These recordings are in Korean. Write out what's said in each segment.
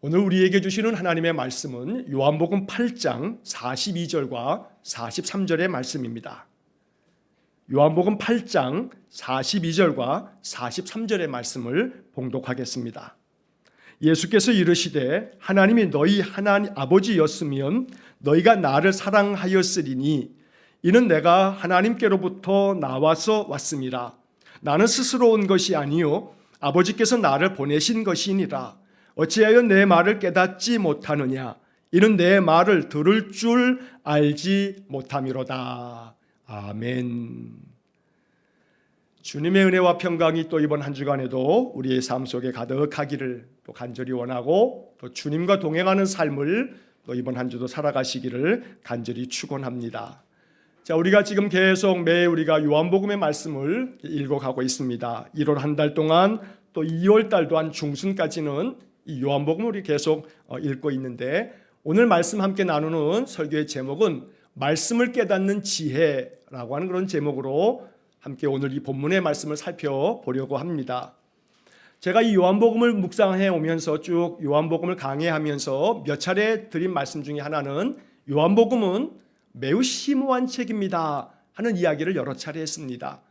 오늘 우리에게 주시는 하나님의 말씀은 요한복음 8장 42절과 43절의 말씀입니다. 요한복음 8장 42절과 43절의 말씀을 봉독하겠습니다. 예수께서 이르시되 하나님이 너희 하나님 아버지였으면 너희가 나를 사랑하였으리니 이는 내가 하나님께로부터 나와서 왔음이라. 나는 스스로 온 것이 아니요 아버지께서 나를 보내신 것이니라. 어찌하여 내 말을 깨닫지 못하느냐? 이는 내 말을 들을 줄 알지 못함이로다. 아멘. 주님의 은혜와 평강이 또 이번 한 주간에도 우리의 삶 속에 가득하기를 또 간절히 원하고, 또 주님과 동행하는 삶을 또 이번 한 주도 살아가시기를 간절히 축원합니다. 자, 우리가 지금 계속 매 우리가 요한복음의 말씀을 읽어가고 있습니다. 1월 한 달 동안 또 2월 달도 한 중순까지는 이 요한복음을 우리 계속 읽고 있는데, 오늘 말씀 함께 나누는 설교의 제목은 말씀을 깨닫는 지혜라고 하는 그런 제목으로 함께 오늘 이 본문의 말씀을 살펴보려고 합니다. 제가 이 요한복음을 묵상해 오면서 쭉 요한복음을 강해하면서 몇 차례 드린 말씀 중에 하나는 요한복음은 매우 심오한 책입니다 하는 이야기를 여러 차례 했습니다.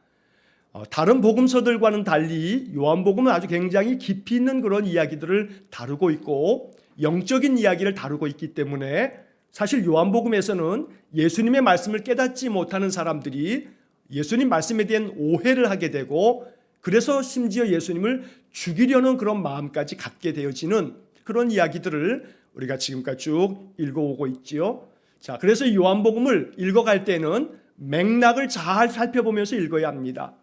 다른 복음서들과는 달리 요한복음은 아주 굉장히 깊이 있는 그런 이야기들을 다루고 있고 영적인 이야기를 다루고 있기 때문에 사실 요한복음에서는 예수님의 말씀을 깨닫지 못하는 사람들이 예수님 말씀에 대한 오해를 하게 되고, 그래서 심지어 예수님을 죽이려는 그런 마음까지 갖게 되어지는 그런 이야기들을 우리가 지금까지 쭉 읽어오고 있지요. 자, 그래서 요한복음을 읽어갈 때는 맥락을 잘 살펴보면서 읽어야 합니다.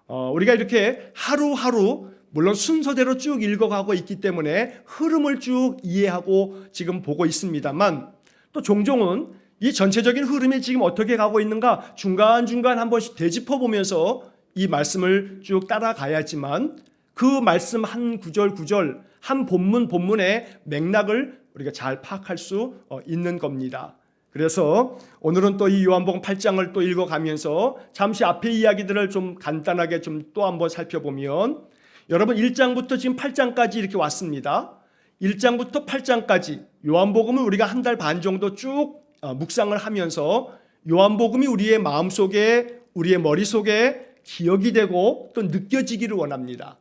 우리가 이렇게 하루하루 물론 순서대로 쭉 읽어가고 있기 때문에 흐름을 쭉 이해하고 지금 보고 있습니다만, 또 종종은 이 전체적인 흐름이 지금 어떻게 가고 있는가 중간중간 한 번씩 되짚어보면서 이 말씀을 쭉 따라가야지만 그 말씀 한 구절 구절, 한 본문의 맥락을 우리가 잘 파악할 수 있는 겁니다. 그래서 오늘은 또 이 요한복음 8장을 또 읽어가면서 잠시 앞의 이야기들을 좀 간단하게 좀 또 한번 살펴보면, 여러분 1장부터 지금 8장까지 이렇게 왔습니다. 1장부터 8장까지 요한복음을 우리가 한 달 반 정도 쭉 묵상을 하면서 요한복음이 우리의 마음속에, 우리의 머릿속에 기억이 되고 또 느껴지기를 원합니다.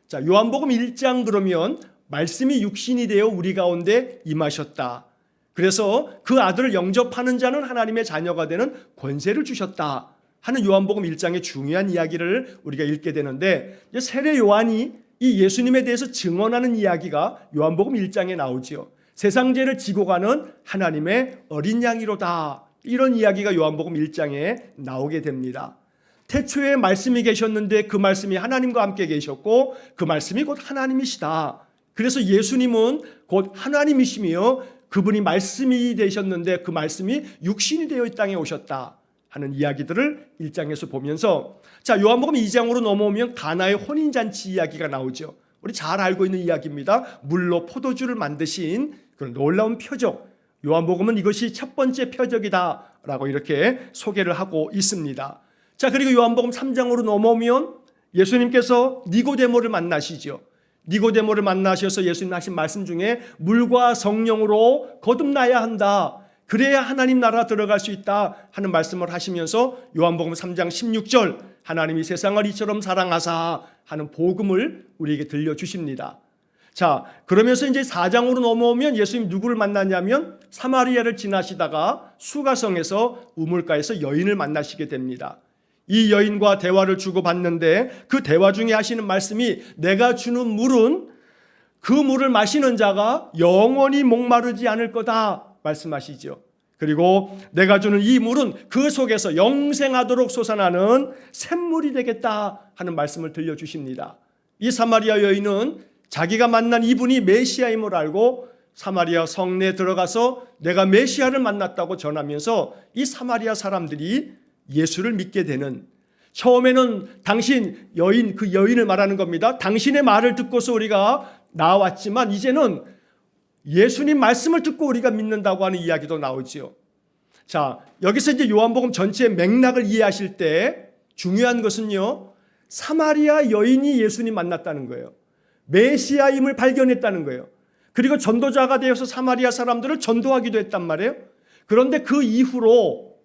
자, 요한복음 1장 그러면 말씀이 육신이 되어 우리 가운데 임하셨다. 그래서 그 아들을 영접하는 자는 하나님의 자녀가 되는 권세를 주셨다 하는 요한복음 1장의 중요한 이야기를 우리가 읽게 되는데, 이제 세례 요한이 이 예수님에 대해서 증언하는 이야기가 요한복음 1장에 나오지요. 세상 죄를 지고 가는 하나님의 어린 양이로다, 이런 이야기가 요한복음 1장에 나오게 됩니다. 태초에 말씀이 계셨는데 그 말씀이 하나님과 함께 계셨고 그 말씀이 곧 하나님이시다. 그래서 예수님은 곧 하나님이시며 그분이 말씀이 되셨는데 그 말씀이 육신이 되어 이 땅에 오셨다 하는 이야기들을 1장에서 보면서, 자, 요한복음 2장으로 넘어오면 가나의 혼인잔치 이야기가 나오죠. 우리 잘 알고 있는 이야기입니다. 물로 포도주를 만드신 그런 놀라운 표적, 요한복음은 이것이 첫 번째 표적이다라고 이렇게 소개를 하고 있습니다. 자, 그리고 요한복음 3장으로 넘어오면 예수님께서 니고데모를 만나시죠. 니고데모를 만나셔서 예수님 하신 말씀 중에 물과 성령으로 거듭나야 한다, 그래야 하나님 나라 들어갈 수 있다 하는 말씀을 하시면서 요한복음 3장 16절 하나님이 세상을 이처럼 사랑하사 하는 복음을 우리에게 들려주십니다. 자, 그러면서 이제 4장으로 넘어오면 예수님 누구를 만나냐면 사마리아를 지나시다가 수가성에서 우물가에서 여인을 만나시게 됩니다. 이 여인과 대화를 주고받는데 그 대화 중에 하시는 말씀이 내가 주는 물은 그 물을 마시는 자가 영원히 목마르지 않을 거다 말씀하시죠. 그리고 내가 주는 이 물은 그 속에서 영생하도록 솟아나는 샘물이 되겠다 하는 말씀을 들려주십니다. 이 사마리아 여인은 자기가 만난 이분이 메시아임을 알고 사마리아 성내에 들어가서 내가 메시아를 만났다고 전하면서 이 사마리아 사람들이 예수를 믿게 되는, 처음에는 당신 여인, 그 여인을 말하는 겁니다. 당신의 말을 듣고서 우리가 나왔지만 이제는 예수님 말씀을 듣고 우리가 믿는다고 하는 이야기도 나오지요. 자, 여기서 이제 요한복음 전체의 맥락을 이해하실 때 중요한 것은요, 사마리아 여인이 예수님 만났다는 거예요. 메시아임을 발견했다는 거예요. 그리고 전도자가 되어서 사마리아 사람들을 전도하기도 했단 말이에요. 그런데 그 이후로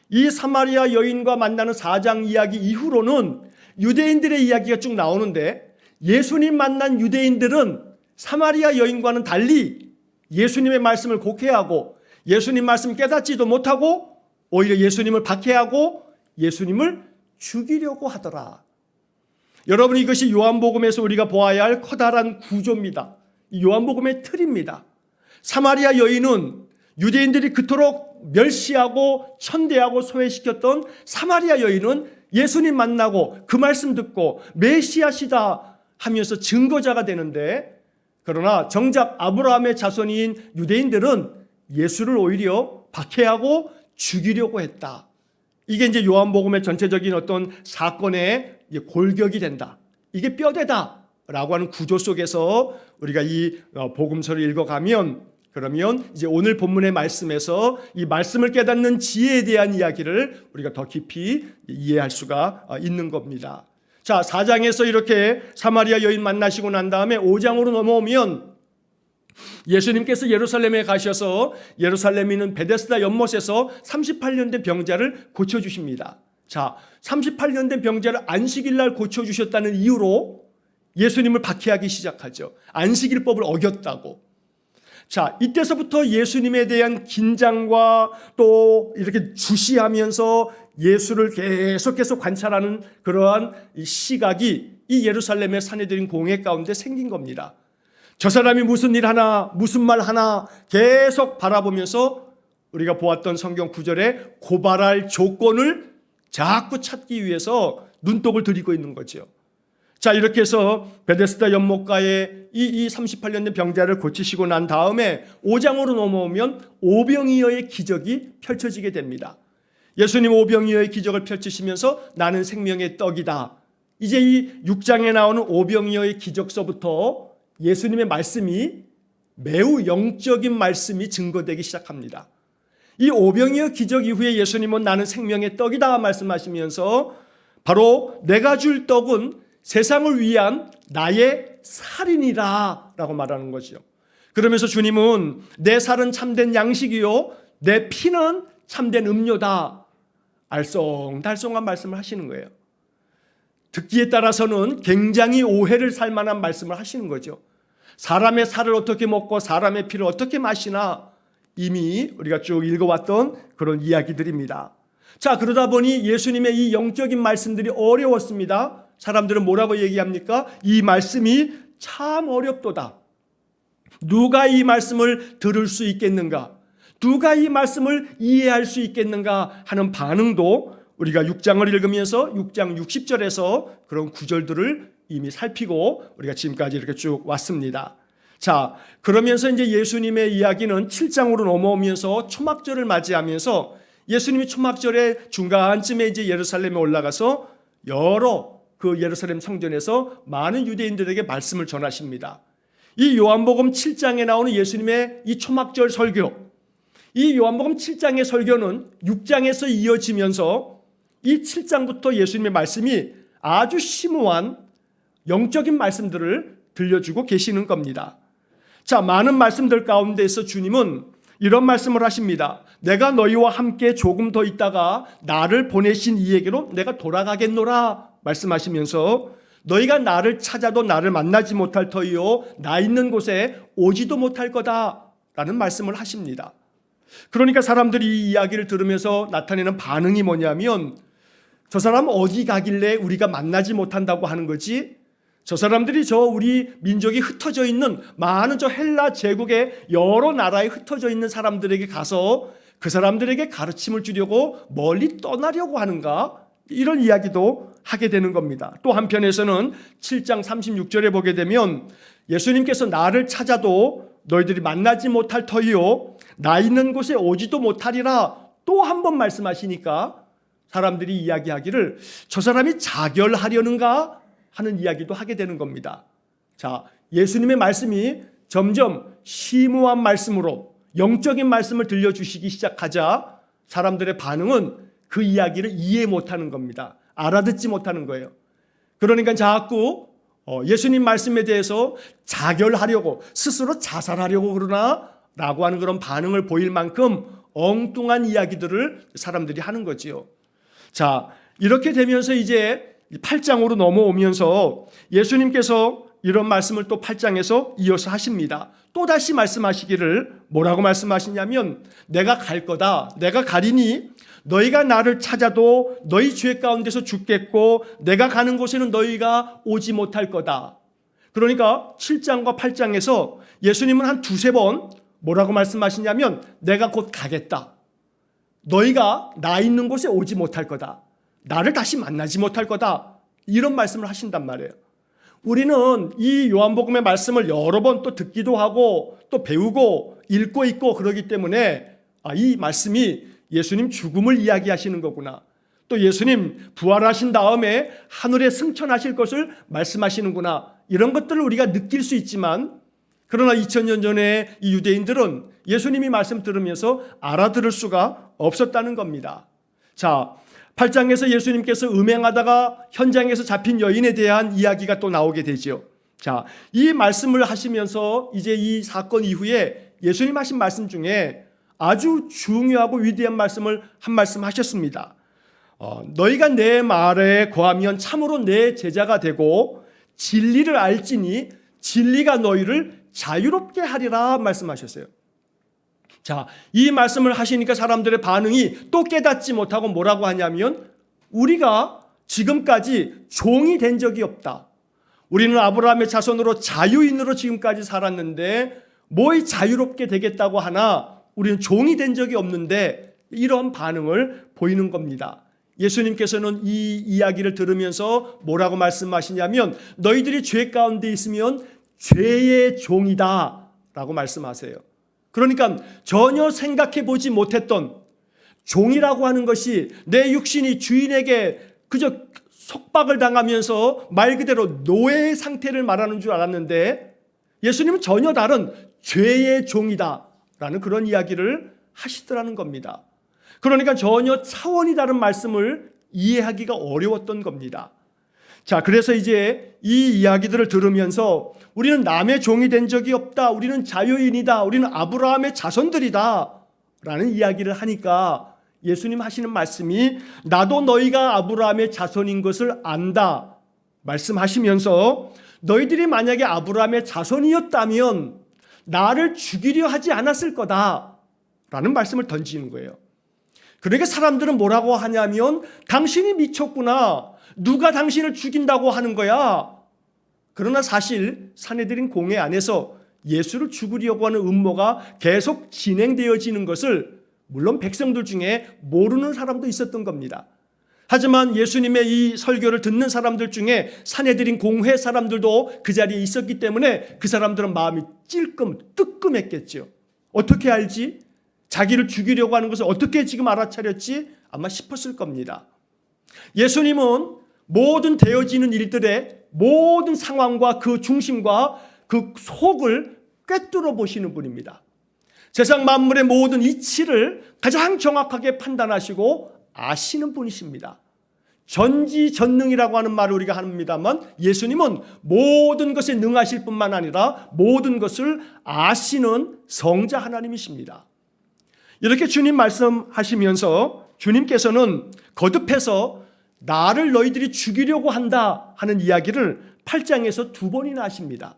이 사마리아 여인과 만나는 4장 이야기 이후로는 유대인들의 이야기가 쭉 나오는데, 예수님 만난 유대인들은 사마리아 여인과는 달리 예수님의 말씀을 곡해하고 예수님 말씀 깨닫지도 못하고 오히려 예수님을 박해하고 예수님을 죽이려고 하더라. 여러분, 이것이 요한복음에서 우리가 보아야 할 커다란 구조입니다. 요한복음의 틀입니다. 사마리아 여인은 유대인들이 그토록 멸시하고 천대하고 소외시켰던 사마리아 여인은 예수님 만나고 그 말씀 듣고 메시아시다 하면서 증거자가 되는데, 그러나 정작 아브라함의 자손인 유대인들은 예수를 오히려 박해하고 죽이려고 했다. 이게 이제 요한복음의 전체적인 어떤 사건의 골격이 된다. 이게 뼈대다라고 하는 구조 속에서 우리가 이 복음서를 읽어가면, 그러면 이제 오늘 본문의 말씀에서 이 말씀을 깨닫는 지혜에 대한 이야기를 우리가 더 깊이 이해할 수가 있는 겁니다. 자, 4장에서 이렇게 사마리아 여인 만나시고 난 다음에 5장으로 넘어오면 예수님께서 예루살렘에 가셔서 예루살렘에 있는 베데스다 연못에서 38년 된 병자를 고쳐주십니다. 자, 38년 된 병자를 안식일 날 고쳐주셨다는 이유로 예수님을 박해하기 시작하죠. 안식일법을 어겼다고. 자, 이때서부터 예수님에 대한 긴장과 또 이렇게 주시하면서 예수를 계속해서 관찰하는 그러한 시각이 이 예루살렘의 사내들인 공회 가운데 생긴 겁니다. 저 사람이 무슨 일 하나, 무슨 말 하나 계속 바라보면서 우리가 보았던 성경 구절에 고발할 조건을 자꾸 찾기 위해서 눈독을 들이고 있는 거죠. 자, 이렇게 해서 베데스다 연못가에 이 38년 된 병자를 고치시고 난 다음에 5장으로 넘어오면 오병이어의 기적이 펼쳐지게 됩니다. 예수님 오병이어의 기적을 펼치시면서 나는 생명의 떡이다. 이제 이 6장에 나오는 오병이어의 기적서부터 예수님의 말씀이 매우 영적인 말씀이 증거되기 시작합니다. 이 오병이어 기적 이후에 예수님은 나는 생명의 떡이다 말씀하시면서 바로 내가 줄 떡은 세상을 위한 나의 살이니라 라고 말하는 거죠. 그러면서 주님은 내 살은 참된 양식이요 내 피는 참된 음료다. 알쏭달쏭한 말씀을 하시는 거예요. 듣기에 따라서는 굉장히 오해를 살 만한 말씀을 하시는 거죠. 사람의 살을 어떻게 먹고 사람의 피를 어떻게 마시나 이미 우리가 쭉 읽어왔던 그런 이야기들입니다. 자, 그러다 보니 예수님의 이 영적인 말씀들이 어려웠습니다. 사람들은 뭐라고 얘기합니까? 이 말씀이 참 어렵도다. 누가 이 말씀을 들을 수 있겠는가? 누가 이 말씀을 이해할 수 있겠는가 하는 반응도 우리가 6장을 읽으면서 6장 60절에서 그런 구절들을 이미 살피고 우리가 지금까지 이렇게 쭉 왔습니다. 자, 그러면서 이제 예수님의 이야기는 7장으로 넘어오면서 초막절을 맞이하면서 예수님이 초막절의 중간쯤에 이제 예루살렘에 올라가서 여러 그 예루살렘 성전에서 많은 유대인들에게 말씀을 전하십니다. 이 요한복음 7장에 나오는 예수님의 이 초막절 설교, 이 요한복음 7장의 설교는 6장에서 이어지면서 이 7장부터 예수님의 말씀이 아주 심오한 영적인 말씀들을 들려주고 계시는 겁니다. 자, 많은 말씀들 가운데서 주님은 이런 말씀을 하십니다. 내가 너희와 함께 조금 더 있다가 나를 보내신 이에게로 내가 돌아가겠노라 말씀하시면서 너희가 나를 찾아도 나를 만나지 못할 터이요 나 있는 곳에 오지도 못할 거다라는 말씀을 하십니다. 그러니까 사람들이 이 이야기를 들으면서 나타내는 반응이 뭐냐면 저 사람 어디 가길래 우리가 만나지 못한다고 하는 거지? 저 사람들이 저 우리 민족이 흩어져 있는 많은 저 헬라 제국의 여러 나라에 흩어져 있는 사람들에게 가서 그 사람들에게 가르침을 주려고 멀리 떠나려고 하는가? 이런 이야기도 하게 되는 겁니다. 또 한편에서는 7장 36절에 보게 되면 예수님께서 나를 찾아도 너희들이 만나지 못할 터이요 나 있는 곳에 오지도 못하리라 또 한 번 말씀하시니까 사람들이 이야기하기를 저 사람이 자결하려는가 하는 이야기도 하게 되는 겁니다. 자, 예수님의 말씀이 점점 심오한 말씀으로 영적인 말씀을 들려주시기 시작하자 사람들의 반응은 그 이야기를 이해 못하는 겁니다. 알아듣지 못하는 거예요. 그러니까 자꾸 예수님 말씀에 대해서 자결하려고 스스로 자살하려고 그러나 라고 하는 그런 반응을 보일 만큼 엉뚱한 이야기들을 사람들이 하는 거지요. 자, 이렇게 되면서 이제 8장으로 넘어오면서 예수님께서 이런 말씀을 또 8장에서 이어서 하십니다. 또다시 말씀하시기를 뭐라고 말씀하시냐면 내가 갈 거다. 내가 가리니 너희가 나를 찾아도 너희 죄 가운데서 죽겠고 내가 가는 곳에는 너희가 오지 못할 거다. 그러니까 7장과 8장에서 예수님은 한 두세 번 뭐라고 말씀하시냐면 내가 곧 가겠다. 너희가 나 있는 곳에 오지 못할 거다. 나를 다시 만나지 못할 거다. 이런 말씀을 하신단 말이에요. 우리는 이 요한복음의 말씀을 여러 번 또 듣기도 하고 또 배우고 읽고 있고 그러기 때문에 이 말씀이 예수님 죽음을 이야기하시는 거구나. 또 예수님 부활하신 다음에 하늘에 승천하실 것을 말씀하시는구나. 이런 것들을 우리가 느낄 수 있지만 그러나 2000년 전에 이 유대인들은 예수님이 말씀 들으면서 알아들을 수가 없었다는 겁니다. 자, 8장에서 예수님께서 음행하다가 현장에서 잡힌 여인에 대한 이야기가 또 나오게 되죠. 자, 이 말씀을 하시면서 이제 이 사건 이후에 예수님 하신 말씀 중에 아주 중요하고 위대한 말씀을 한 말씀 하셨습니다. 너희가 내 말에 거하면 참으로 내 제자가 되고 진리를 알지니 진리가 너희를 자유롭게 하리라 말씀하셨어요. 자, 이 말씀을 하시니까 사람들의 반응이 또 깨닫지 못하고 뭐라고 하냐면 우리가 지금까지 종이 된 적이 없다. 우리는 아브라함의 자손으로 자유인으로 지금까지 살았는데 뭐 자유롭게 되겠다고 하나 우리는 종이 된 적이 없는데 이런 반응을 보이는 겁니다. 예수님께서는 이 이야기를 들으면서 뭐라고 말씀하시냐면 너희들이 죄 가운데 있으면 죄의 종이다 라고 말씀하세요. 그러니까 전혀 생각해 보지 못했던 종이라고 하는 것이 내 육신이 주인에게 그저 속박을 당하면서 말 그대로 노예의 상태를 말하는 줄 알았는데 예수님은 전혀 다른 죄의 종이다라는 그런 이야기를 하시더라는 겁니다. 그러니까 전혀 차원이 다른 말씀을 이해하기가 어려웠던 겁니다. 자, 그래서 이제 이 이야기들을 들으면서 우리는 남의 종이 된 적이 없다. 우리는 자유인이다. 우리는 아브라함의 자손들이다. 라는 이야기를 하니까 예수님 하시는 말씀이 나도 너희가 아브라함의 자손인 것을 안다. 말씀하시면서 너희들이 만약에 아브라함의 자손이었다면 나를 죽이려 하지 않았을 거다. 라는 말씀을 던지는 거예요. 그러니까 사람들은 뭐라고 하냐면 당신이 미쳤구나. 누가 당신을 죽인다고 하는 거야. 그러나 사실 산헤드린 공회 안에서 예수를 죽이려고 하는 음모가 계속 진행되어지는 것을 물론 백성들 중에 모르는 사람도 있었던 겁니다. 하지만 예수님의 이 설교를 듣는 사람들 중에 산헤드린 공회 사람들도 그 자리에 있었기 때문에 그 사람들은 마음이 뜨끔했겠죠. 어떻게 알지? 자기를 죽이려고 하는 것을 어떻게 지금 알아차렸지? 아마 싶었을 겁니다. 예수님은 모든 되어지는 일들의 모든 상황과 그 중심과 그 속을 꿰뚫어 보시는 분입니다. 세상 만물의 모든 이치를 가장 정확하게 판단하시고 아시는 분이십니다. 전지전능이라고 하는 말을 우리가 합니다만 예수님은 모든 것에 능하실 뿐만 아니라 모든 것을 아시는 성자 하나님이십니다. 이렇게 주님 말씀하시면서 주님께서는 거듭해서 나를 너희들이 죽이려고 한다 하는 이야기를 8장에서 두 번이나 하십니다.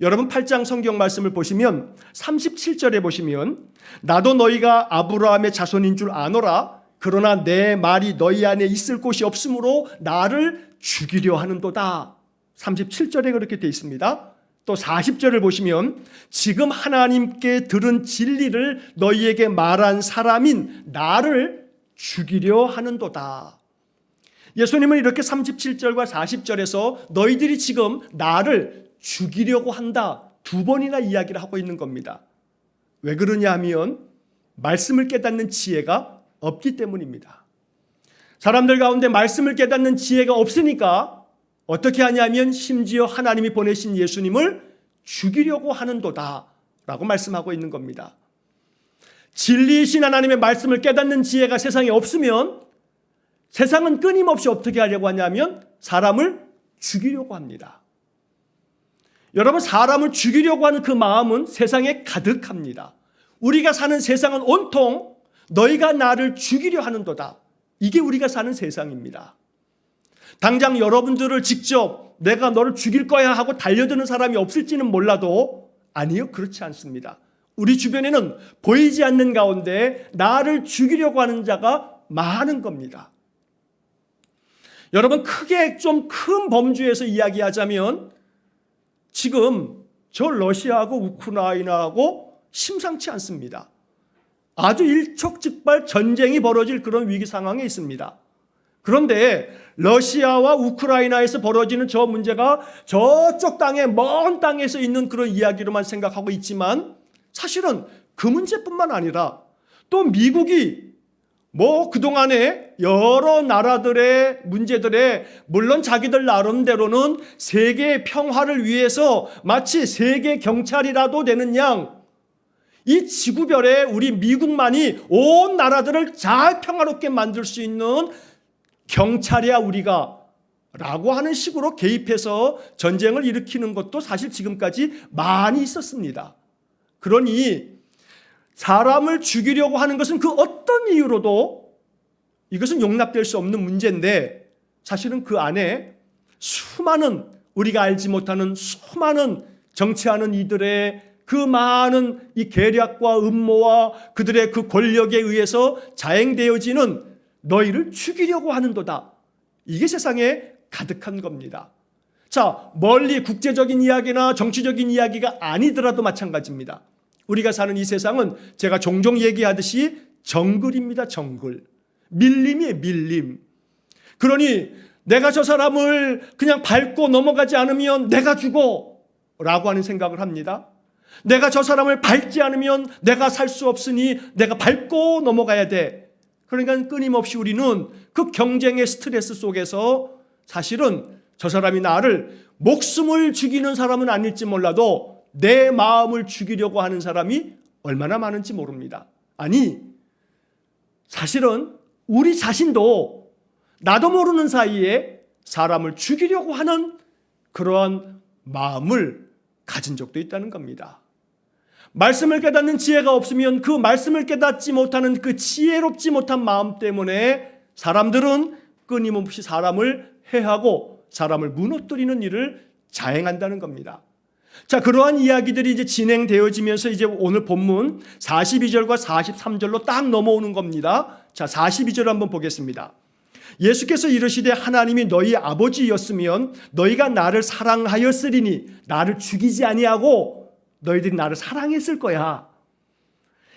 여러분 8장 성경 말씀을 보시면 37절에 보시면 나도 너희가 아브라함의 자손인 줄 아노라 그러나 내 말이 너희 안에 있을 곳이 없으므로 나를 죽이려 하는도다. 37절에 그렇게 되어 있습니다. 또 40절을 보시면 지금 하나님께 들은 진리를 너희에게 말한 사람인 나를 죽이려 하는도다. 예수님은 이렇게 37절과 40절에서 너희들이 지금 나를 죽이려고 한다 두 번이나 이야기를 하고 있는 겁니다. 왜 그러냐 하면 말씀을 깨닫는 지혜가 없기 때문입니다. 사람들 가운데 말씀을 깨닫는 지혜가 없으니까 어떻게 하냐면 심지어 하나님이 보내신 예수님을 죽이려고 하는도다 라고 말씀하고 있는 겁니다. 진리이신 하나님의 말씀을 깨닫는 지혜가 세상에 없으면 세상은 끊임없이 어떻게 하려고 하냐면 사람을 죽이려고 합니다. 여러분, 사람을 죽이려고 하는 그 마음은 세상에 가득합니다. 우리가 사는 세상은 온통 너희가 나를 죽이려 하는도다. 이게 우리가 사는 세상입니다. 당장 여러분들을 직접 내가 너를 죽일 거야 하고 달려드는 사람이 없을지는 몰라도 아니요, 그렇지 않습니다. 우리 주변에는 보이지 않는 가운데 나를 죽이려고 하는 자가 많은 겁니다. 여러분, 크게 좀 큰 범주에서 이야기하자면 지금 저 러시아하고 우크라이나하고 심상치 않습니다. 아주 일촉즉발 전쟁이 벌어질 그런 위기 상황에 있습니다. 그런데 러시아와 우크라이나에서 벌어지는 저 문제가 저쪽 땅에 먼 땅에서 있는 그런 이야기로만 생각하고 있지만 사실은 그 문제뿐만 아니라 또 미국이 그동안에 여러 나라들의 문제들에 물론 자기들 나름대로는 세계 평화를 위해서 마치 세계 경찰이라도 되는 양 이 지구별에 우리 미국만이 온 나라들을 잘 평화롭게 만들 수 있는 경찰이야 우리가 라고 하는 식으로 개입해서 전쟁을 일으키는 것도 사실 지금까지 많이 있었습니다. 그러니 사람을 죽이려고 하는 것은 그 어떤 이유로도 이것은 용납될 수 없는 문제인데 사실은 그 안에 수많은 우리가 알지 못하는 수많은 정치하는 이들의 그 많은 이 계략과 음모와 그들의 그 권력에 의해서 자행되어지는 너희를 죽이려고 하는도다. 이게 세상에 가득한 겁니다. 자, 멀리 국제적인 이야기나 정치적인 이야기가 아니더라도 마찬가지입니다. 우리가 사는 이 세상은 제가 종종 얘기하듯이 정글입니다. 정글. 밀림이에요. 밀림. 그러니 내가 저 사람을 그냥 밟고 넘어가지 않으면 내가 죽어 라고 하는 생각을 합니다. 내가 저 사람을 밟지 않으면 내가 살 수 없으니 내가 밟고 넘어가야 돼. 그러니까 끊임없이 우리는 그 경쟁의 스트레스 속에서 사실은 저 사람이 나를 목숨을 죽이는 사람은 아닐지 몰라도 내 마음을 죽이려고 하는 사람이 얼마나 많은지 모릅니다. 아니, 사실은 우리 자신도 나도 모르는 사이에 사람을 죽이려고 하는 그러한 마음을 가진 적도 있다는 겁니다. 말씀을 깨닫는 지혜가 없으면 그 말씀을 깨닫지 못하는 그 지혜롭지 못한 마음 때문에 사람들은 끊임없이 사람을 해하고 사람을 무너뜨리는 일을 자행한다는 겁니다. 자, 그러한 이야기들이 이제 진행되어지면서 이제 오늘 본문 42절과 43절로 딱 넘어오는 겁니다. 자, 42절 한번 보겠습니다. 예수께서 이르시되 하나님이 너희 아버지였으면 너희가 나를 사랑하였으리니 나를 죽이지 아니하고 너희들이 나를 사랑했을 거야.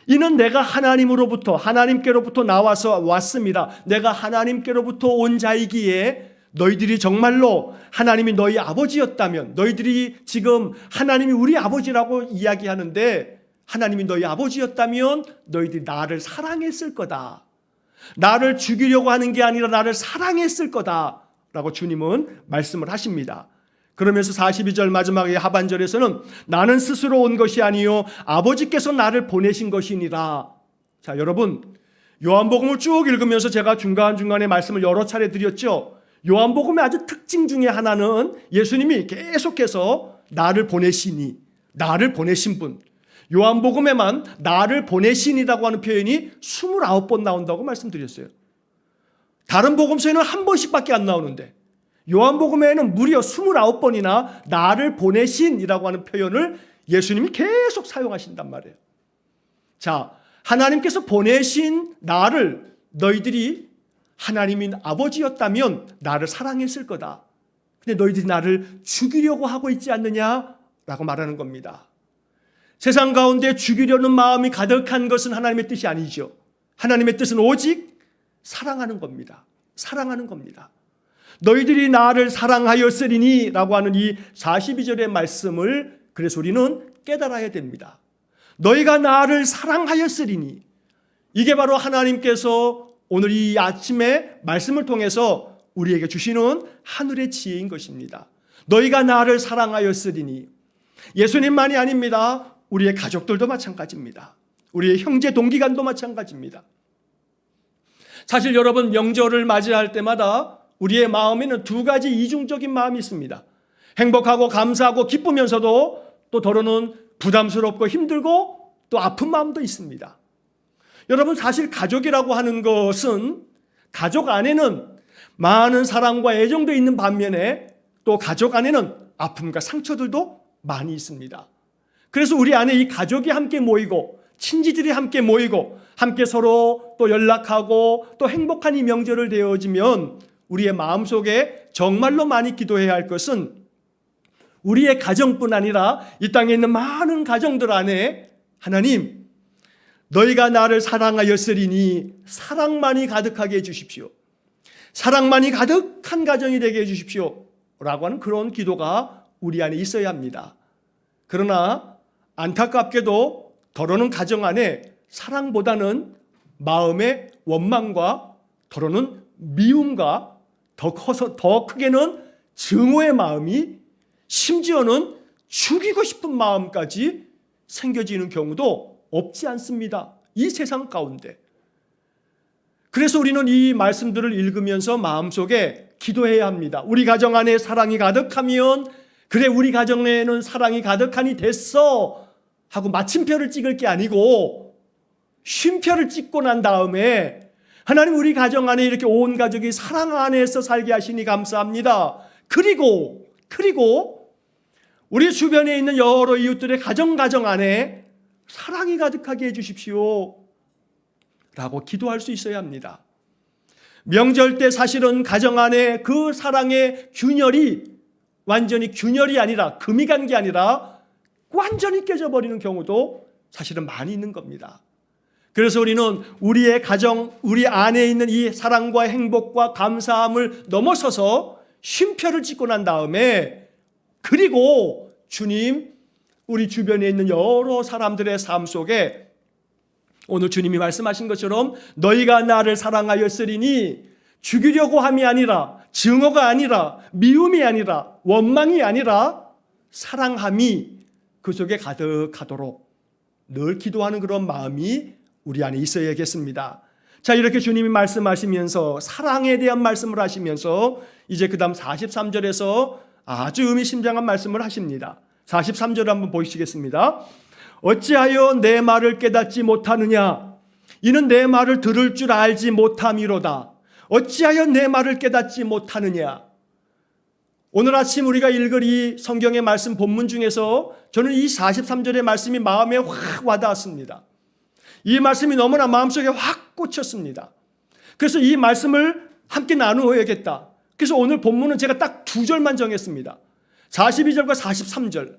이는 내가 하나님께로부터 나와서 왔습니다. 내가 하나님께로부터 온 자이기에 너희들이 정말로 하나님이 너희 아버지였다면, 너희들이 지금 하나님이 우리 아버지라고 이야기하는데 하나님이 너희 아버지였다면 너희들이 나를 사랑했을 거다. 나를 죽이려고 하는 게 아니라 나를 사랑했을 거다 라고 주님은 말씀을 하십니다. 그러면서 42절 마지막에 하반절에서는 나는 스스로 온 것이 아니요 아버지께서 나를 보내신 것이니라. 자, 여러분, 요한복음을 쭉 읽으면서 제가 중간중간에 말씀을 여러 차례 드렸죠. 요한복음의 아주 특징 중에 하나는 예수님이 계속해서 나를 보내시니, 나를 보내신 분, 요한복음에만 나를 보내신이라고 하는 표현이 29번 나온다고 말씀드렸어요. 다른 복음서에는 한 번씩밖에 안 나오는데 요한복음에는 무려 29번이나 나를 보내신이라고 하는 표현을 예수님이 계속 사용하신단 말이에요. 자, 하나님께서 보내신 나를 너희들이 하나님인 아버지였다면 나를 사랑했을 거다. 근데 너희들이 나를 죽이려고 하고 있지 않느냐라고 말하는 겁니다. 세상 가운데 죽이려는 마음이 가득한 것은 하나님의 뜻이 아니죠. 하나님의 뜻은 오직 사랑하는 겁니다. 사랑하는 겁니다. 너희들이 나를 사랑하였으리니 라고 하는 이 42절의 말씀을 그래서 우리는 깨달아야 됩니다. 너희가 나를 사랑하였으리니, 이게 바로 하나님께서 오늘 이 아침에 말씀을 통해서 우리에게 주시는 하늘의 지혜인 것입니다. 너희가 나를 사랑하였으리니, 예수님만이 아닙니다. 우리의 가족들도 마찬가지입니다. 우리의 형제 동기간도 마찬가지입니다. 사실 여러분, 명절을 맞이할 때마다 우리의 마음에는 두 가지 이중적인 마음이 있습니다. 행복하고 감사하고 기쁘면서도 또 더러는 부담스럽고 힘들고 또 아픈 마음도 있습니다. 여러분, 사실 가족이라고 하는 것은 가족 안에는 많은 사랑과 애정도 있는 반면에 또 가족 안에는 아픔과 상처들도 많이 있습니다. 그래서 우리 안에 이 가족이 함께 모이고 친지들이 함께 모이고 함께 서로 또 연락하고 또 행복한 이 명절을 되어지면 우리의 마음속에 정말로 많이 기도해야 할 것은 우리의 가정뿐 아니라 이 땅에 있는 많은 가정들 안에 하나님, 너희가 나를 사랑하였으리니 사랑만이 가득하게 해주십시오. 사랑만이 가득한 가정이 되게 해주십시오. 라고 하는 그런 기도가 우리 안에 있어야 합니다. 그러나 안타깝게도 더러는 가정 안에 사랑보다는 마음의 원망과 더러는 미움과 더 크게는 증오의 마음이 심지어는 죽이고 싶은 마음까지 생겨지는 경우도 없지 않습니다. 이 세상 가운데. 그래서 우리는 이 말씀들을 읽으면서 마음속에 기도해야 합니다. 우리 가정 안에 사랑이 가득하면 그래 우리 가정에는 사랑이 가득하니 됐어 하고 마침표를 찍을 게 아니고 쉼표를 찍고 난 다음에 하나님 우리 가정 안에 이렇게 온 가족이 사랑 안에서 살게 하시니 감사합니다. 그리고 우리 주변에 있는 여러 이웃들의 가정 안에 사랑이 가득하게 해주십시오 라고 기도할 수 있어야 합니다. 명절 때 사실은 가정 안에 그 사랑의 균열이 완전히 균열이 아니라 금이 간 게 아니라 완전히 깨져버리는 경우도 사실은 많이 있는 겁니다. 그래서 우리는 우리의 가정, 우리 안에 있는 이 사랑과 행복과 감사함을 넘어서서 쉼표를 찍고 난 다음에 그리고 주님, 우리 주변에 있는 여러 사람들의 삶 속에 오늘 주님이 말씀하신 것처럼 너희가 나를 사랑하였으리니 죽이려고 함이 아니라 증오가 아니라 미움이 아니라 원망이 아니라 사랑함이 그 속에 가득하도록 늘 기도하는 그런 마음이 우리 안에 있어야겠습니다. 자, 이렇게 주님이 말씀하시면서 사랑에 대한 말씀을 하시면서 이제 그 다음 43절에서 아주 의미심장한 말씀을 하십니다. 43절 한번 보시겠습니다. 어찌하여 내 말을 깨닫지 못하느냐? 이는 내 말을 들을 줄 알지 못함이로다. 어찌하여 내 말을 깨닫지 못하느냐? 오늘 아침 우리가 읽을 이 성경의 말씀 본문 중에서 저는 이 43절의 말씀이 마음에 확 와닿았습니다. 이 말씀이 너무나 마음속에 확 꽂혔습니다. 그래서 이 말씀을 함께 나누어야겠다. 그래서 오늘 본문은 제가 딱 두 절만 정했습니다. 42절과 43절.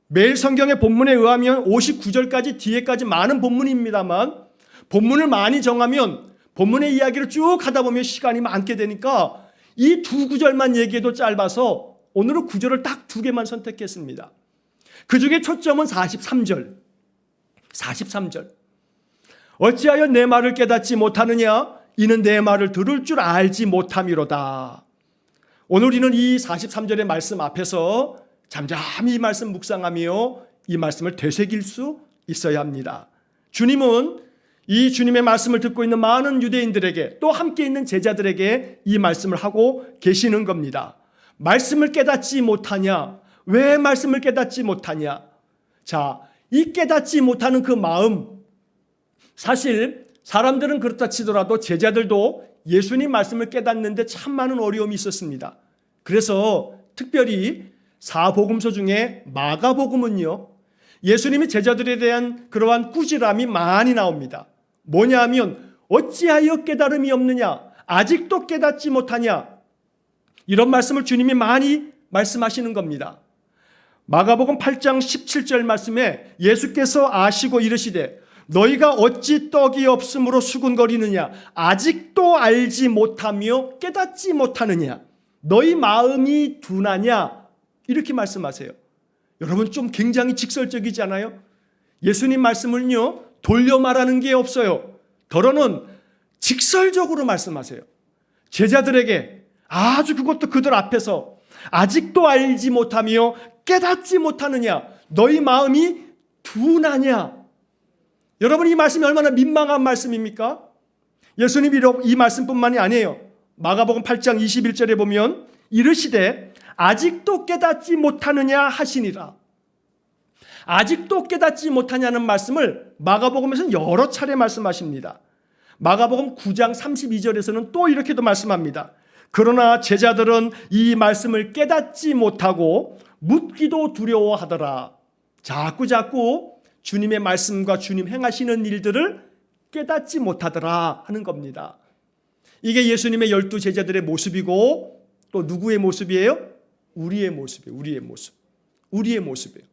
매일 성경의 본문에 의하면 59절까지 뒤에까지 많은 본문입니다만 본문을 많이 정하면 본문의 이야기를 쭉 하다 보면 시간이 많게 되니까 이 두 구절만 얘기해도 짧아서 오늘은 구절을 딱 두 개만 선택했습니다. 그 중에 초점은 43절. 어찌하여 내 말을 깨닫지 못하느냐? 이는 내 말을 들을 줄 알지 못함이로다. 오늘 우리는 이 43절의 말씀 앞에서 잠잠히 이 말씀 묵상하며 이 말씀을 되새길 수 있어야 합니다. 주님은 이 주님의 말씀을 듣고 있는 많은 유대인들에게 또 함께 있는 제자들에게 이 말씀을 하고 계시는 겁니다. 말씀을 깨닫지 못하냐? 왜 말씀을 깨닫지 못하냐? 자, 이 깨닫지 못하는 그 마음, 사실 사람들은 그렇다 치더라도 제자들도 예수님 말씀을 깨닫는데 참 많은 어려움이 있었습니다. 그래서 특별히 사복음서 중에 마가복음은요, 예수님이 제자들에 대한 그러한 꾸지람이 많이 나옵니다. 뭐냐 하면 어찌하여 깨달음이 없느냐? 아직도 깨닫지 못하냐? 이런 말씀을 주님이 많이 말씀하시는 겁니다. 마가복음 8장 17절 말씀에 예수께서 아시고 이르시되 너희가 어찌 떡이 없으므로 수군거리느냐? 아직도 알지 못하며 깨닫지 못하느냐? 너희 마음이 둔하냐? 이렇게 말씀하세요. 여러분 좀 굉장히 직설적이지 않아요? 예수님 말씀을요 돌려 말하는 게 없어요. 더러는 직설적으로 말씀하세요. 제자들에게 아주 그것도 그들 앞에서 아직도 알지 못하며 깨닫지 못하느냐? 너희 마음이 둔하냐? 여러분 이 말씀이 얼마나 민망한 말씀입니까? 예수님이 이 말씀뿐만이 아니에요. 마가복음 8장 21절에 보면 이르시되 아직도 깨닫지 못하느냐 하시니라. 아직도 깨닫지 못하냐는 말씀을 마가복음에서는 여러 차례 말씀하십니다. 마가복음 9장 32절에서는 또 이렇게도 말씀합니다. 그러나 제자들은 이 말씀을 깨닫지 못하고 묻기도 두려워하더라. 자꾸 주님의 말씀과 주님 행하시는 일들을 깨닫지 못하더라 하는 겁니다. 이게 예수님의 12 제자들의 모습이고 또 누구의 모습이에요? 우리의 모습이에요. 우리의 모습이에요.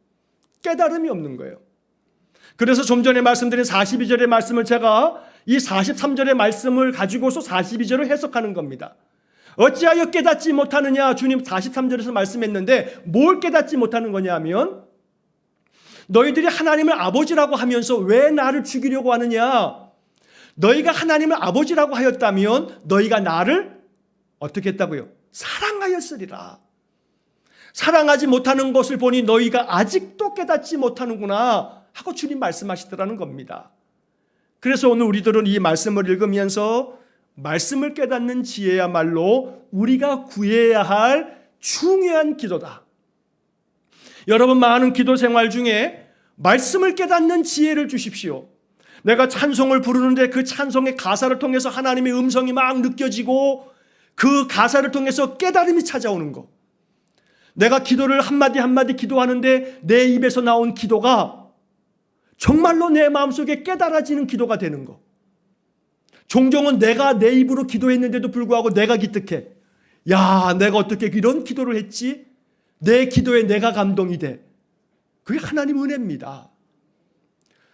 깨달음이 없는 거예요. 그래서 좀 전에 말씀드린 42절의 말씀을 제가 이 43절의 말씀을 가지고서 42절을 해석하는 겁니다. 어찌하여 깨닫지 못하느냐, 주님 43절에서 말씀했는데 뭘 깨닫지 못하는 거냐 하면 너희들이 하나님을 아버지라고 하면서 왜 나를 죽이려고 하느냐. 너희가 하나님을 아버지라고 하였다면 너희가 나를 어떻게 했다고요? 사랑하였으리라. 사랑하지 못하는 것을 보니 너희가 아직도 깨닫지 못하는구나 하고 주님 말씀하시더라는 겁니다. 그래서 오늘 우리들은 이 말씀을 읽으면서 말씀을 깨닫는 지혜야말로 우리가 구해야 할 중요한 기도다. 여러분, 많은 기도 생활 중에 말씀을 깨닫는 지혜를 주십시오. 내가 찬송을 부르는데 그 찬송의 가사를 통해서 하나님의 음성이 막 느껴지고 그 가사를 통해서 깨달음이 찾아오는 거. 내가 기도를 한마디 한마디 기도하는데 내 입에서 나온 기도가 정말로 내 마음속에 깨달아지는 기도가 되는 거. 종종은 내가 내 입으로 기도했는데도 불구하고 내가 기특해. 야, 내가 어떻게 이런 기도를 했지? 내 기도에 내가 감동이 돼. 그게 하나님 은혜입니다.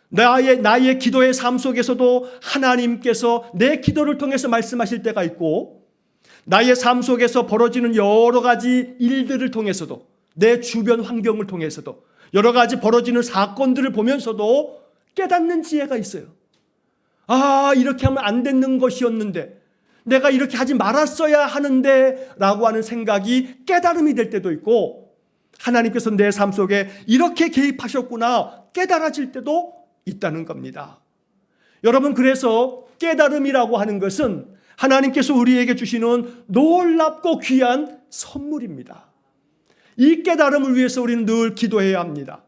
나의 기도의 삶 속에서도 하나님께서 내 기도를 통해서 말씀하실 때가 있고, 나의 삶 속에서 벌어지는 여러 가지 일들을 통해서도, 내 주변 환경을 통해서도 여러 가지 벌어지는 사건들을 보면서도 깨닫는 지혜가 있어요. 아, 이렇게 하면 안 되는 것이었는데, 내가 이렇게 하지 말았어야 하는데 라고 하는 생각이 깨달음이 될 때도 있고, 하나님께서 내 삶 속에 이렇게 개입하셨구나 깨달아질 때도 있다는 겁니다. 여러분, 그래서 깨달음이라고 하는 것은 하나님께서 우리에게 주시는 놀랍고 귀한 선물입니다. 이 깨달음을 위해서 우리는 늘 기도해야 합니다.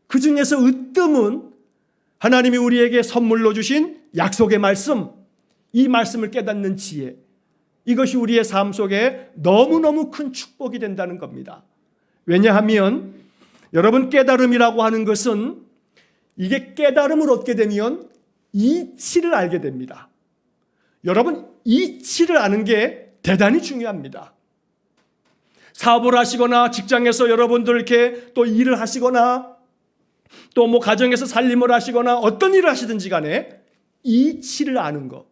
그 중에서 으뜸은 하나님이 우리에게 선물로 주신 약속의 말씀, 이 말씀을 깨닫는 지혜, 이것이 우리의 삶 속에 너무너무 큰 축복이 된다는 겁니다. 왜냐하면 여러분, 깨달음이라고 하는 것은 이게 깨달음을 얻게 되면 이치를 알게 됩니다. 여러분, 이치를 아는 게 대단히 중요합니다. 사업을 하시거나 직장에서 여러분들 이렇게 또 일을 하시거나 또 뭐 가정에서 살림을 하시거나 어떤 일을 하시든지 간에 이치를 아는 거.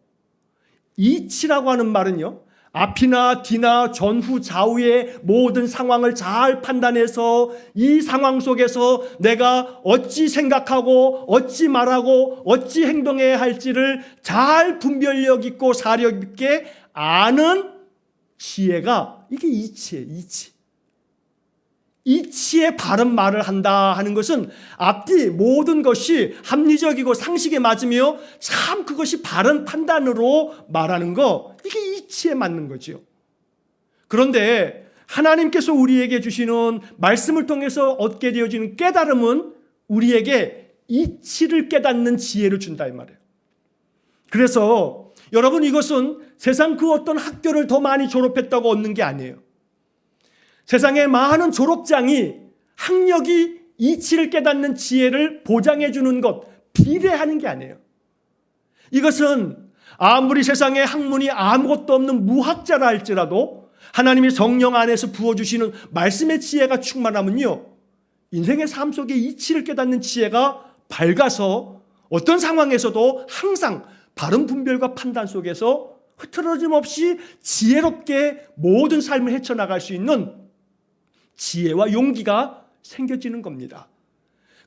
이치라고 하는 말은요, 앞이나 뒤나 전후 좌우의 모든 상황을 잘 판단해서 이 상황 속에서 내가 어찌 생각하고 어찌 말하고 어찌 행동해야 할지를 잘 분별력 있고 사력 있게 아는 지혜가, 이게 이치예요. 이치에 바른 말을 한다 하는 것은 앞뒤 모든 것이 합리적이고 상식에 맞으며 참 그것이 바른 판단으로 말하는 거, 이게 이치에 맞는 거죠. 그런데 하나님께서 우리에게 주시는 말씀을 통해서 얻게 되어지는 깨달음은 우리에게 이치를 깨닫는 지혜를 준다 이 말이에요. 그래서 여러분, 이것은 세상 그 어떤 학교를 더 많이 졸업했다고 얻는 게 아니에요. 세상의 많은 졸업장이 학력이 이치를 깨닫는 지혜를 보장해 주는 것, 비례하는 게 아니에요. 이것은 아무리 세상에 학문이 아무것도 없는 무학자라 할지라도 하나님이 성령 안에서 부어주시는 말씀의 지혜가 충만하면요, 인생의 삶 속에 이치를 깨닫는 지혜가 밝아서 어떤 상황에서도 항상 바른 분별과 판단 속에서 흐트러짐 없이 지혜롭게 모든 삶을 헤쳐나갈 수 있는 지혜와 용기가 생겨지는 겁니다.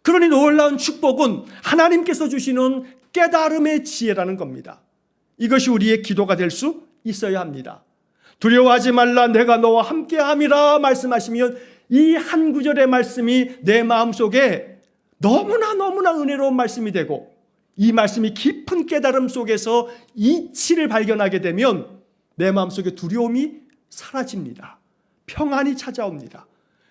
그러니 놀라운 축복은 하나님께서 주시는 깨달음의 지혜라는 겁니다. 이것이 우리의 기도가 될 수 있어야 합니다. 두려워하지 말라, 내가 너와 함께함이라 말씀하시면 이 한 구절의 말씀이 내 마음속에 너무나 은혜로운 말씀이 되고, 이 말씀이 깊은 깨달음 속에서 이치를 발견하게 되면 내 마음속에 두려움이 사라집니다. 평안이 찾아옵니다.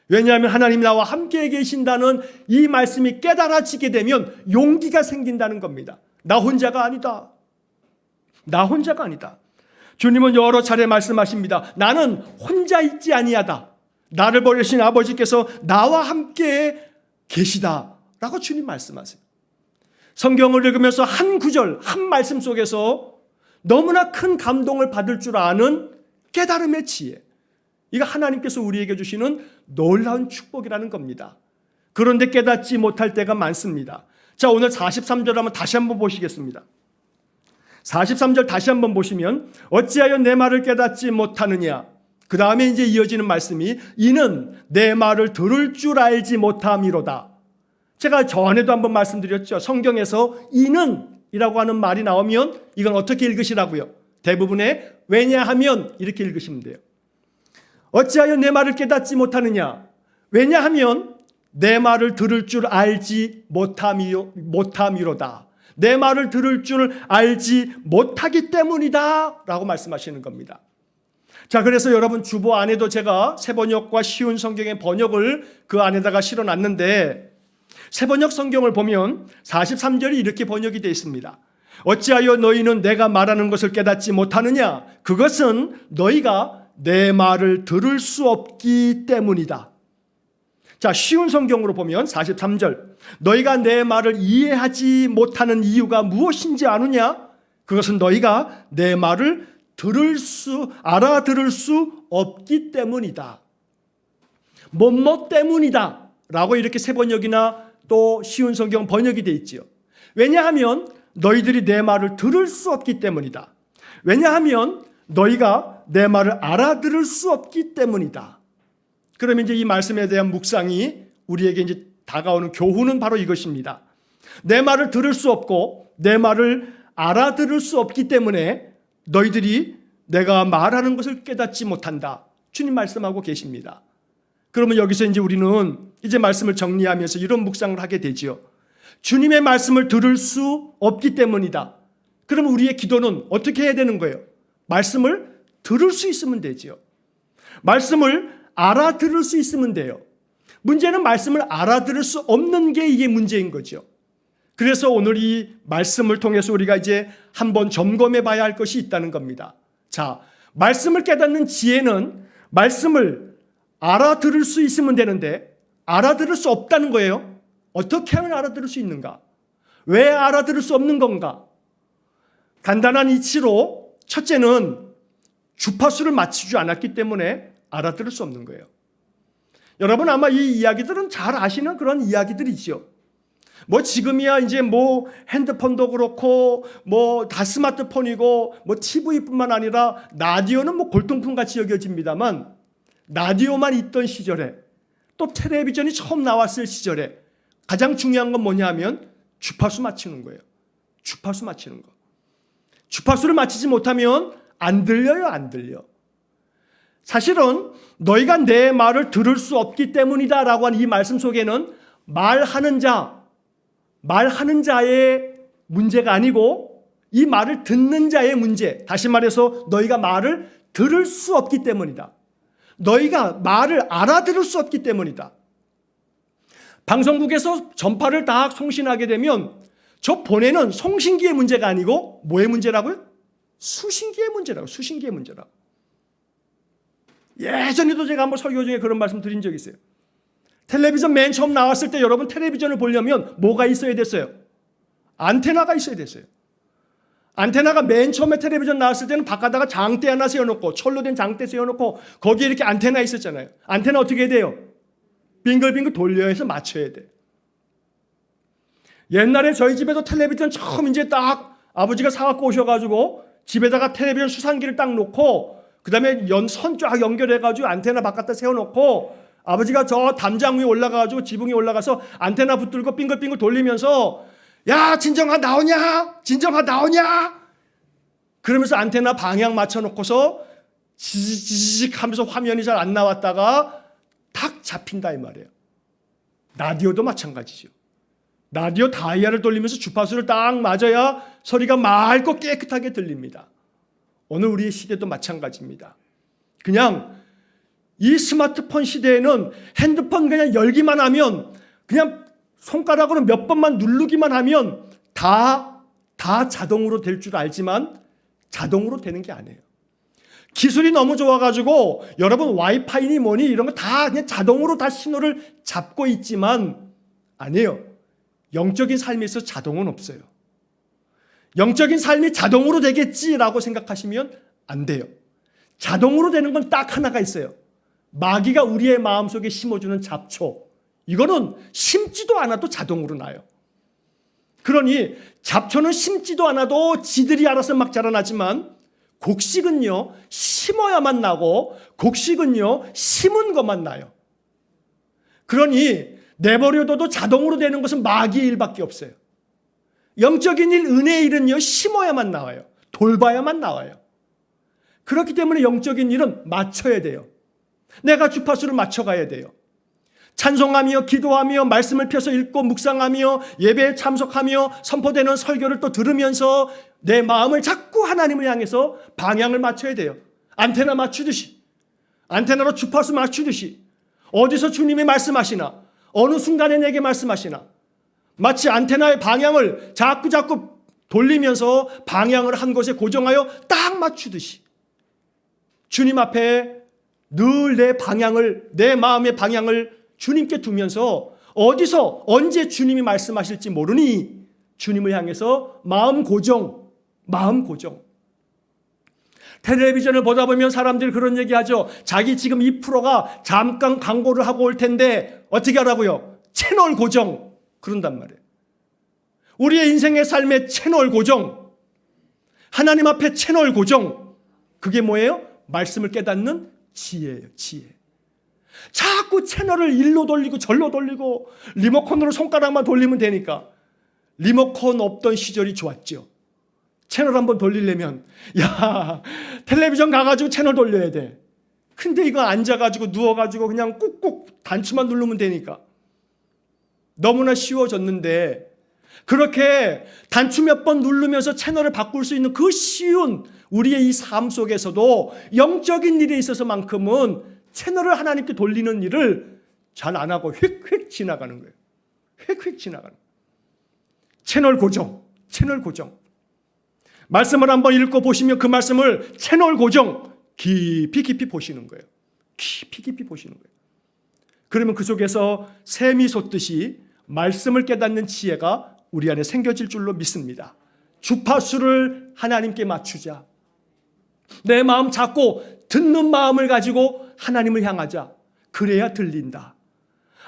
왜냐하면 하나님이 나와 함께 계신다는 이 말씀이 깨달아지게 되면 용기가 생긴다는 겁니다. 나 혼자가 아니다. 나 혼자가 아니다. 주님은 여러 차례 말씀하십니다. 나는 혼자 있지 아니하다. 나를 버리신 아버지께서 나와 함께 계시다라고 주님 말씀하세요. 성경을 읽으면서 한 구절, 한 말씀 속에서 너무나 큰 감동을 받을 줄 아는 깨달음의 지혜. 이거 하나님께서 우리에게 주시는 놀라운 축복이라는 겁니다. 그런데 깨닫지 못할 때가 많습니다. 자, 오늘 43절 한번 다시 한번 보시겠습니다. 43절 다시 한번 보시면 어찌하여 내 말을 깨닫지 못하느냐. 그 다음에 이제 이어지는 말씀이 이는 내 말을 들을 줄 알지 못함이로다. 제가 전에도 한번 말씀드렸죠. 성경에서 이는 이라고 하는 말이 나오면 이건 어떻게 읽으시라고요? 대부분의 왜냐하면 이렇게 읽으시면 돼요. 어찌하여 내 말을 깨닫지 못하느냐? 왜냐하면 내 말을 들을 줄 알지 못함이로다. 내 말을 들을 줄 알지 못하기 때문이다 라고 말씀하시는 겁니다. 자, 그래서 여러분 주보 안에도 제가 새번역과 쉬운 성경의 번역을 그 안에다가 실어놨는데 새번역 성경을 보면 43절이 이렇게 번역이 되어 있습니다. 어찌하여 너희는 내가 말하는 것을 깨닫지 못하느냐? 그것은 너희가 내 말을 들을 수 없기 때문이다. 자, 쉬운 성경으로 보면 43절 너희가 내 말을 이해하지 못하는 이유가 무엇인지 아느냐? 그것은 너희가 내 말을 알아들을 수 없기 때문이다. 뭐뭐 때문이다 라고 이렇게 새번역이나 또 쉬운 성경 번역이 되어 있지요. 왜냐하면 너희들이 내 말을 들을 수 없기 때문이다. 왜냐하면 너희가 내 말을 알아들을 수 없기 때문이다. 그러면 이제 이 말씀에 대한 묵상이 우리에게 이제 다가오는 교훈은 바로 이것입니다. 내 말을 들을 수 없고 내 말을 알아들을 수 없기 때문에 너희들이 내가 말하는 것을 깨닫지 못한다. 주님 말씀하고 계십니다. 그러면 여기서 이제 우리는 이제 말씀을 정리하면서 이런 묵상을 하게 되지요. 주님의 말씀을 들을 수 없기 때문이다. 그러면 우리의 기도는 어떻게 해야 되는 거예요? 말씀을 들을 수 있으면 되지요. 말씀을 알아들을 수 있으면 돼요. 문제는 말씀을 알아들을 수 없는 게 이게 문제인 거죠. 그래서 오늘 이 말씀을 통해서 우리가 이제 한번 점검해 봐야 할 것이 있다는 겁니다. 자, 말씀을 깨닫는 지혜는 말씀을 알아들을 수 있으면 되는데 알아들을 수 없다는 거예요. 어떻게 하면 알아들을 수 있는가? 왜 알아들을 수 없는 건가? 간단한 이치로 첫째는 주파수를 맞추지 않았기 때문에 알아들을 수 없는 거예요. 여러분 아마 이 이야기들은 잘 아시는 그런 이야기들이지요. 뭐 지금이야 이제 뭐 핸드폰도 그렇고 뭐 다 스마트폰이고 뭐 TV뿐만 아니라 라디오는 뭐 골동품 같이 여겨집니다만 라디오만 있던 시절에 또 텔레비전이 처음 나왔을 시절에 가장 중요한 건 뭐냐면 주파수 맞추는 거예요. 주파수 맞추는 거. 주파수를 맞추지 못하면 안 들려요, 안 들려. 사실은 너희가 내 말을 들을 수 없기 때문이다라고 하는 이 말씀 속에는 말하는 자의 문제가 아니고 이 말을 듣는 자의 문제. 다시 말해서 너희가 말을 들을 수 없기 때문이다. 너희가 말을 알아들을 수 없기 때문이다. 방송국에서 전파를 다 송신하게 되면 저 보내는 송신기의 문제가 아니고 뭐의 문제라고요? 수신기의 문제라고. 수신기의 문제라고. 예전에도 제가 한번 설교 중에 그런 말씀 드린 적이 있어요. 텔레비전 맨 처음 나왔을 때 여러분 텔레비전을 보려면 뭐가 있어야 됐어요? 안테나가 있어야 됐어요. 안테나가 맨 처음에 텔레비전 나왔을 때는 바깥다가 장대 하나 세워놓고 철로 된 장대 세워놓고 거기에 이렇게 안테나 있었잖아요. 안테나 어떻게 해야 돼요? 빙글빙글 돌려야 해서 맞춰야 돼. 옛날에 저희 집에도 텔레비전 처음 이제 딱 아버지가 사갖고 오셔가지고 집에다가 텔레비전 수상기를 딱 놓고 그 다음에 선 쫙 연결해가지고 안테나 바깥에 세워놓고 아버지가 저 담장 위에 올라가가지고 지붕 위에 올라가서 안테나 붙들고 빙글빙글 돌리면서 야 진정아 나오냐? 진정아 나오냐? 그러면서 안테나 방향 맞춰놓고서 지지직 하면서 화면이 잘 안 나왔다가 탁 잡힌다 이 말이에요. 라디오도 마찬가지죠. 라디오 다이얼을 돌리면서 주파수를 딱 맞아야 소리가 맑고 깨끗하게 들립니다. 오늘 우리의 시대도 마찬가지입니다. 그냥 이 스마트폰 시대에는 핸드폰 그냥 열기만 하면, 그냥 손가락으로 몇 번만 누르기만 하면 다 자동으로 될 줄 알지만 자동으로 되는 게 아니에요. 기술이 너무 좋아가지고 여러분 와이파이니 뭐니 이런 거 다 그냥 자동으로 다 신호를 잡고 있지만 아니에요. 영적인 삶에서 자동은 없어요. 영적인 삶이 자동으로 되겠지라고 생각하시면 안 돼요. 자동으로 되는 건 딱 하나가 있어요. 마귀가 우리의 마음속에 심어주는 잡초. 이거는 심지도 않아도 자동으로 나요. 그러니 잡초는 심지도 않아도 지들이 알아서 막 자라나지만 곡식은요, 심어야만 나고 곡식은요, 심은 것만 나요. 그러니 내버려둬도 자동으로 되는 것은 마귀의 일밖에 없어요. 영적인 일, 은혜의 일은요, 심어야만 나와요. 돌봐야만 나와요. 그렇기 때문에 영적인 일은 맞춰야 돼요. 내가 주파수를 맞춰가야 돼요. 찬송하며 기도하며 말씀을 펴서 읽고 묵상하며 예배에 참석하며 선포되는 설교를 또 들으면서 내 마음을 자꾸 하나님을 향해서 방향을 맞춰야 돼요. 안테나 맞추듯이, 안테나로 주파수 맞추듯이 어디서 주님이 말씀하시나, 어느 순간에 내게 말씀하시나, 마치 안테나의 방향을 자꾸 돌리면서 방향을 한 곳에 고정하여 딱 맞추듯이 주님 앞에 늘 내 방향을, 내 마음의 방향을 주님께 두면서 어디서 언제 주님이 말씀하실지 모르니 주님을 향해서 마음 고정. 텔레비전을 보다 보면 사람들이 그런 얘기하죠. 자기 지금 이 프로가 잠깐 광고를 하고 올 텐데 어떻게 하라고요? 채널 고정. 그런단 말이에요. 우리의 인생의 삶의 채널 고정. 하나님 앞에 채널 고정. 그게 뭐예요? 말씀을 깨닫는 지혜예요. 지혜. 자꾸 채널을 일로 돌리고 절로 돌리고 리모컨으로 손가락만 돌리면 되니까. 리모컨 없던 시절이 좋았죠. 채널 한번 돌리려면 텔레비전 가가지고 채널 돌려야 돼. 근데 이거 앉아가지고 누워가지고 그냥 꾹꾹 단추만 누르면 되니까 너무나 쉬워졌는데, 그렇게 단추 몇 번 누르면서 채널을 바꿀 수 있는 그 쉬운 우리의 이 삶 속에서도 영적인 일에 있어서만큼은 채널을 하나님께 돌리는 일을 잘 안 하고 휙휙 지나가는 거예요. 휙휙 지나가는 거예요. 채널 고정. 말씀을 한번 읽고 보시면 그 말씀을 채널 고정 깊이 보시는 거예요. 깊이 보시는 거예요. 그러면 그 속에서 샘이 솟듯이 말씀을 깨닫는 지혜가 우리 안에 생겨질 줄로 믿습니다. 주파수를 하나님께 맞추자. 내 마음 잡고 듣는 마음을 가지고 하나님을 향하자. 그래야 들린다.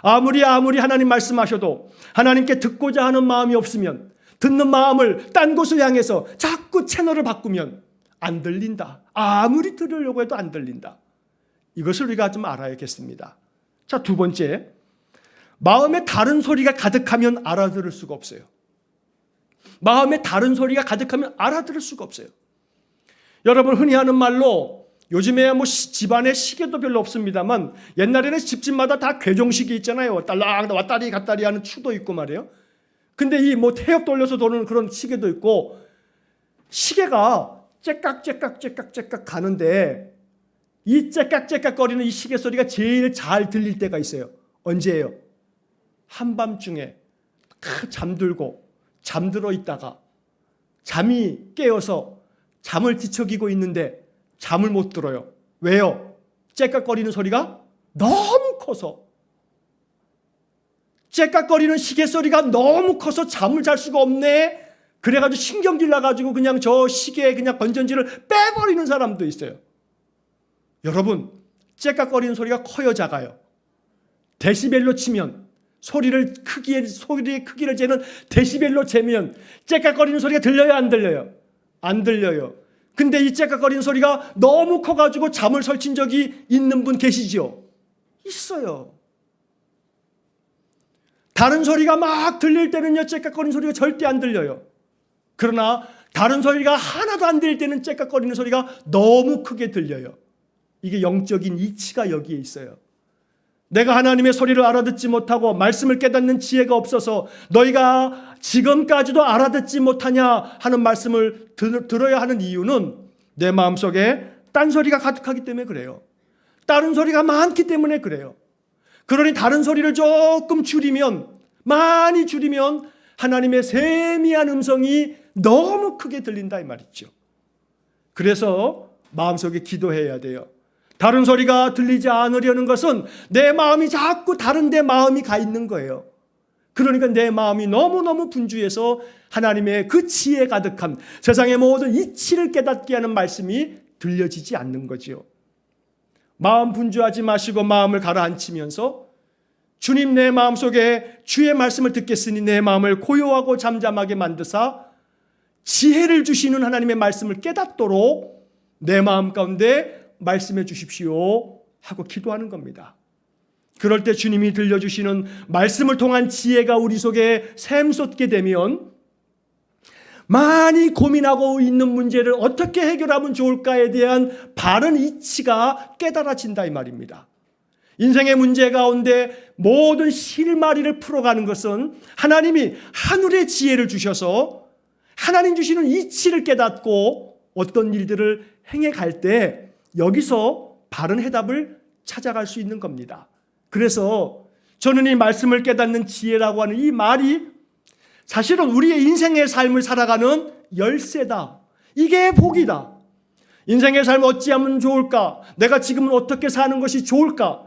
아무리 하나님 말씀하셔도 하나님께 듣고자 하는 마음이 없으면, 듣는 마음을 딴 곳을 향해서 자꾸 채널을 바꾸면 안 들린다. 아무리 들으려고 해도 안 들린다. 이것을 우리가 좀 알아야겠습니다. 자, 두 번째, 마음에 다른 소리가 가득하면 알아들을 수가 없어요. 마음에 다른 소리가 가득하면 알아들을 수가 없어요. 여러분 흔히 하는 말로, 요즘에야 뭐 집안에 시계도 별로 없습니다만 옛날에는 집집마다 다 괴종시계 있잖아요. 딸랑 왔다리 갔다리 하는 추도 있고 말이에요. 근데 이 뭐 태엽 돌려서 도는 그런 시계도 있고, 시계가 째깍 가는데 이 째깍 거리는 이 시계 소리가 제일 잘 들릴 때가 있어요. 언제예요? 한밤중에 잠들어 있다가 잠이 깨어서 잠을 뒤척이고 있는데 잠을 못 들어요. 왜요? 째깍거리는 소리가 너무 커서. 째깍거리는 시계 소리가 너무 커서 잠을 잘 수가 없네. 그래가지고 신경질 나가지고 그냥 저 시계에 그냥 건전지를 빼버리는 사람도 있어요. 여러분, 째깍거리는 소리가 커요, 작아요? 데시벨로 치면, 소리의 크기를 재는 데시벨로 재면 째깍거리는 소리가 들려요, 안 들려요? 안 들려요. 근데 이 째깍거리는 소리가 너무 커가지고 잠을 설친 적이 있는 분 계시죠? 있어요. 다른 소리가 막 들릴 때는요, 째깍거리는 소리가 절대 안 들려요. 그러나 다른 소리가 하나도 안 들릴 때는 째깍거리는 소리가 너무 크게 들려요. 이게 영적인 이치가 여기에 있어요. 내가 하나님의 소리를 알아듣지 못하고 말씀을 깨닫는 지혜가 없어서 너희가 지금까지도 알아듣지 못하냐 하는 말씀을 들어야 하는 이유는 내 마음속에 딴소리가 가득하기 때문에 그래요. 다른 소리가 많기 때문에 그래요. 그러니 다른 소리를 조금 줄이면, 많이 줄이면 하나님의 세미한 음성이 너무 크게 들린다 이 말이죠. 그래서 마음속에 기도해야 돼요. 다른 소리가 들리지 않으려는 것은 내 마음이 자꾸 다른 데 마음이 가 있는 거예요. 그러니까 내 마음이 너무너무 분주해서 하나님의 그 지혜 가득한 세상의 모든 이치를 깨닫게 하는 말씀이 들려지지 않는 거지요. 마음 분주하지 마시고 마음을 가라앉히면서 주님, 내 마음속에 주의 말씀을 듣겠으니 내 마음을 고요하고 잠잠하게 만드사 지혜를 주시는 하나님의 말씀을 깨닫도록 내 마음 가운데 말씀해 주십시오 하고 기도하는 겁니다. 그럴 때 주님이 들려주시는 말씀을 통한 지혜가 우리 속에 샘솟게 되면 많이 고민하고 있는 문제를 어떻게 해결하면 좋을까에 대한 바른 이치가 깨달아진다 이 말입니다. 인생의 문제 가운데 모든 실마리를 풀어가는 것은 하나님이 하늘의 지혜를 주셔서 하나님 주시는 이치를 깨닫고 어떤 일들을 행해갈 때 여기서 바른 해답을 찾아갈 수 있는 겁니다. 그래서 저는 이 말씀을 깨닫는 지혜라고 하는 이 말이 사실은 우리의 인생의 삶을 살아가는 열쇠다. 이게 복이다. 인생의 삶을 어찌하면 좋을까? 내가 지금은 어떻게 사는 것이 좋을까?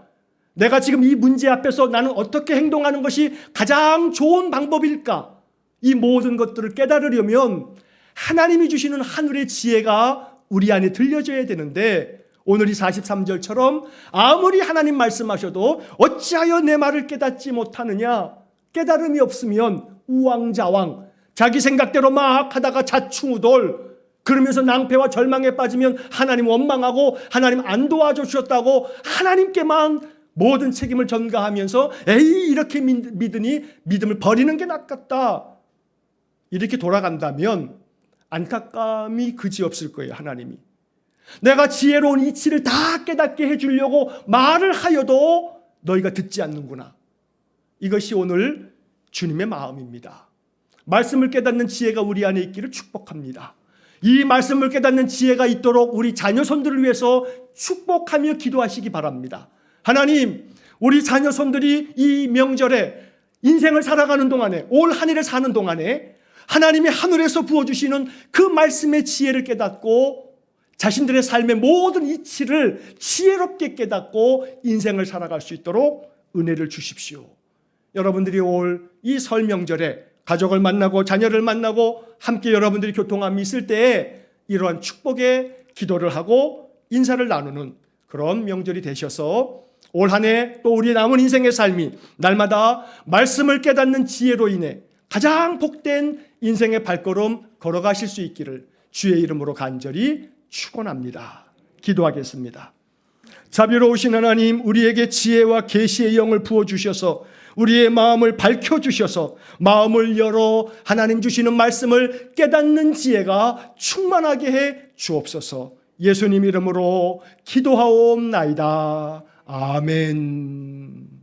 내가 지금 이 문제 앞에서 나는 어떻게 행동하는 것이 가장 좋은 방법일까? 이 모든 것들을 깨달으려면 하나님이 주시는 하늘의 지혜가 우리 안에 들려져야 되는데 오늘 이 43절처럼 아무리 하나님 말씀하셔도 어찌하여 내 말을 깨닫지 못하느냐? 깨달음이 없으면 우왕좌왕 자기 생각대로 막 하다가 자충우돌 그러면서 낭패와 절망에 빠지면 하나님 원망하고 하나님 안 도와줘 주셨다고 하나님께만 모든 책임을 전가하면서 에이 이렇게 믿으니 믿음을 버리는 게 낫겠다 이렇게 돌아간다면 안타까움이 그지없을 거예요. 하나님이 내가 지혜로운 이치를 다 깨닫게 해주려고 말을 하여도 너희가 듣지 않는구나. 이것이 오늘 주님의 마음입니다. 말씀을 깨닫는 지혜가 우리 안에 있기를 축복합니다. 이 말씀을 깨닫는 지혜가 있도록 우리 자녀손들을 위해서 축복하며 기도하시기 바랍니다. 하나님, 우리 자녀손들이 이 명절에 인생을 살아가는 동안에 올 한 해를 사는 동안에 하나님이 하늘에서 부어주시는 그 말씀의 지혜를 깨닫고 자신들의 삶의 모든 이치를 지혜롭게 깨닫고 인생을 살아갈 수 있도록 은혜를 주십시오. 여러분들이 올 이 설 명절에 가족을 만나고 자녀를 만나고 함께 여러분들이 교통함이 있을 때에 이러한 축복의 기도를 하고 인사를 나누는 그런 명절이 되셔서 올 한 해 또 우리 남은 인생의 삶이 날마다 말씀을 깨닫는 지혜로 인해 가장 복된 인생의 발걸음 걸어가실 수 있기를 주의 이름으로 간절히 축원합니다. 기도하겠습니다. 자비로우신 하나님, 우리에게 지혜와 계시의 영을 부어주셔서 우리의 마음을 밝혀주셔서 마음을 열어 하나님 주시는 말씀을 깨닫는 지혜가 충만하게 해 주옵소서. 예수님 이름으로 기도하옵나이다. 아멘.